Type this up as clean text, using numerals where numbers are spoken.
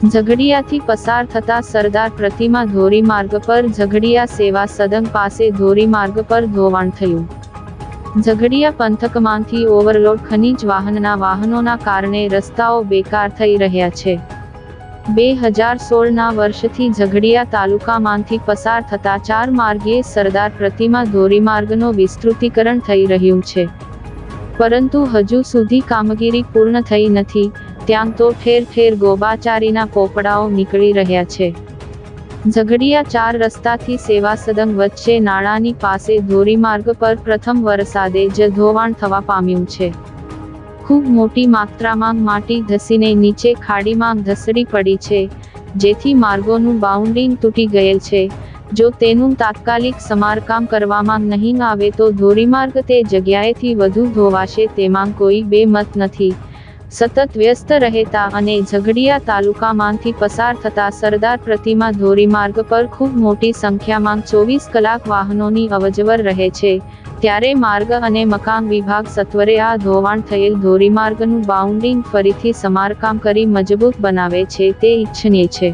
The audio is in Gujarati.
ઝઘડિયાથી પસાર થતા સરદાર પ્રતિમા ધોરીમાર્ગ પર ઝઘડિયા સેવા સદન પાસે ધોરીમાર્ગ પર ધોવાણ થયું. ઝઘડિયા પંથકમાંથી ઓવરલોડ ખનીજ વાહનોના કારણે રસ્તાઓ બેકાર થઈ રહ્યા છે. 2016ના વર્ષથી ઝઘડિયા તાલુકામાંથી પસાર થતા 4 માર્ગીય સરદાર પ્રતિમા ધોરીમાર્ગનો વિસ્તૃતીકરણ થઈ રહ્યું છે, પરંતુ હજુ સુધી કામગીરી પૂર્ણ થઈ નથી. ત્યાં તો ઠેર ઠેર ગોબાચારીના પોપડાઓ નીકળી રહ્યા છે. ઝઘડિયા 4 રસ્તાથી સેવા સદન વચ્ચે નાળાની પાસે ધોરીમાર્ગ પર પ્રથમ વરસાદે જ ધોવાણ થવા પામ્યું છે. ખૂબ મોટી માત્રામાં માટી ધસીને નીચે ખાડીમાં ધસડી પડી છે, જેથી માર્ગોનું બાઉન્ડિંગ તૂટી ગયેલ છે. જો તેનું તાત્કાલિક સમારકામ કરવામાં નહીં આવે તો ધોરીમાર્ગ તે જગ્યાએથી વધુ ધોવાશે તેમાં કોઈ બેમત નથી. સતત વ્યસ્ત રહેતા અને ઝઘડિયા તાલુકામાંથી પસાર થતા સરદાર પ્રતિમા ધોરીમાર્ગ પર ખૂબ મોટી સંખ્યામાં 24 કલાક વાહનોની અવરજવર રહે છે, ત્યારે માર્ગ અને મકાન વિભાગ સત્વરે આ ધોવાણ થયેલ ધોરીમાર્ગનું બાઉન્ડિંગ ફરીથી સમારકામ કરી મજબૂત બનાવે છે તે ઇચ્છનીય છે.